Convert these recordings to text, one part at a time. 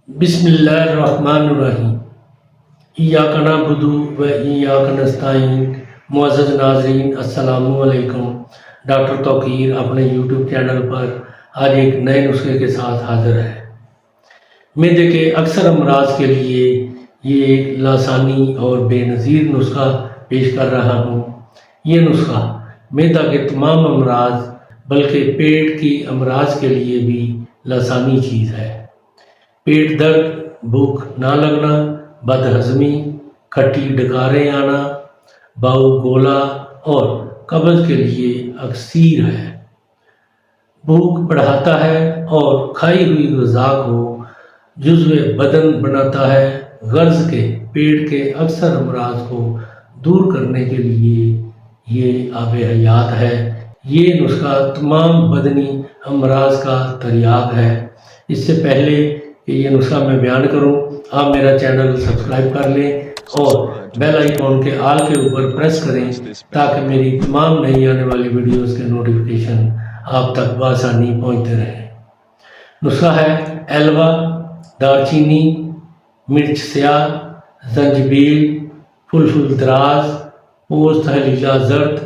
بسم اللہ الرحمن الرحیم۔ ایاک نعبد و ایاک نستعین۔ معزز ناظرین السلام علیکم۔ ڈاکٹر توقیر اپنے یوٹیوب چینل پر آج ایک نئے نسخے کے ساتھ حاضر ہے۔ معدے کے اکثر امراض کے لیے یہ ایک لاسانی اور بے نظیر نسخہ پیش کر رہا ہوں۔ یہ نسخہ معدہ کے تمام امراض بلکہ پیٹ کی امراض کے لیے بھی لاسانی چیز ہے۔ پیٹ درد، بھوک نہ لگنا، بد ہضمی، کھٹی ڈکاریں آنا، باؤ گولا اور قبض کے لیے اکسیر ہے۔ بھوک بڑھاتا ہے اور کھائی ہوئی غذا کو جزو بدن بناتا ہے۔ غرض کے پیٹ کے اکثر امراض کو دور کرنے کے لیے یہ آب حیات ہے۔ یہ نسخہ تمام بدنی امراض کا تریاق ہے۔ اس سے پہلے کہ یہ نسخہ میں بیان کروں، آپ میرا چینل سبسکرائب کر لیں اور بیل آئیکن کے آل کے اوپر پریس کریں تاکہ میری تمام نئی آنے والی ویڈیوز کے نوٹیفیکیشن آپ تک بآسانی پہنچتے رہیں۔ نسخہ ہے ایلوا، دار چینی، مرچ سیاہ، زنجبیل، فلفل دراز، پوست ہلیلہ زرد،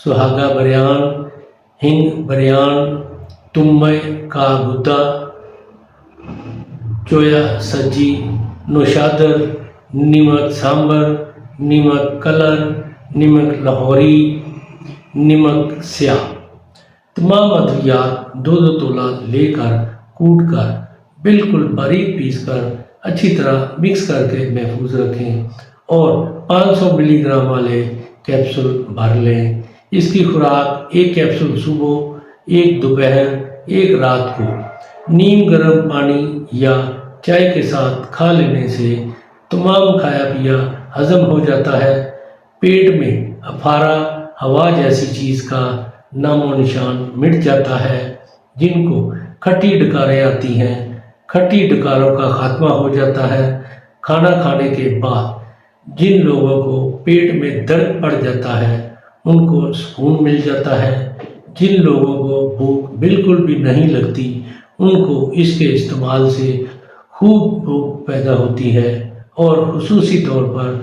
سہاگا بریان، ہنگ بریان، تمبے کا گدا، چویا سجی، نوشادر، نمک سامبر، نمک کلر، نمک لاہوری، نمک سیاہ۔ تمام ادویات دو تولہ لے کر کوٹ کر بالکل باریک پیس کر اچھی طرح مکس کر کے محفوظ رکھیں اور 500 ملی گرام والے کیپسول بھر لیں۔ اس کی خوراک ایک کیپسول صبح، ایک دوپہر، ایک رات کو نیم گرم پانی یا چائے کے ساتھ کھا لینے سے تمام کھایا پیا ہضم ہو جاتا ہے۔ پیٹ میں افارہ ہوا جیسی چیز کا نام و نشان مٹ جاتا ہے۔ جن کو کھٹی ڈکاریں آتی ہیں، کھٹی ڈکاروں کا خاتمہ ہو جاتا ہے۔ کھانا کھانے کے بعد جن لوگوں کو پیٹ میں درد پڑ جاتا ہے ان کو سکون مل جاتا ہے۔ جن لوگوں کو بھوک بالکل بھی نہیں لگتی ان کو اس کے استعمال سے خوب بھوک پیدا ہوتی ہے، اور خصوصی طور پر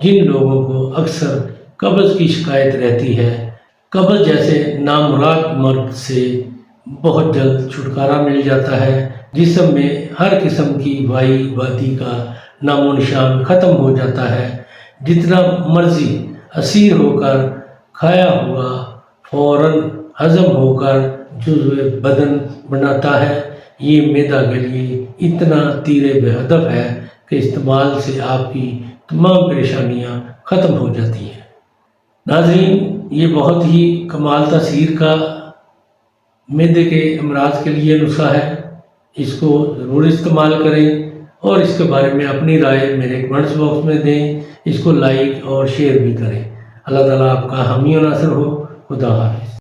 جن لوگوں کو اکثر قبض کی شکایت رہتی ہے، قبض جیسے نامراد مرض سے بہت جلد چھٹکارا مل جاتا ہے۔ جسم میں ہر قسم کی وائی وادی کا نام و نشان ختم ہو جاتا ہے۔ جتنا مرضی اسیر ہو کر کھایا ہوا فوراً ہضم ہو کر جزو بدن بناتا ہے۔ یہ معدہ کے لیے اتنا تیر بے ہدف ہے کہ استعمال سے آپ کی تمام پریشانیاں ختم ہو جاتی ہیں۔ ناظرین، یہ بہت ہی کمال تاثیر کا معدے کے امراض کے لیے نسخہ ہے۔ اس کو ضرور استعمال کریں اور اس کے بارے میں اپنی رائے میرے کمنٹس باکس میں دیں۔ اس کو لائک اور شیئر بھی کریں۔ اللہ تعالیٰ آپ کا حامی و ناصر ہو۔ خدا حافظ۔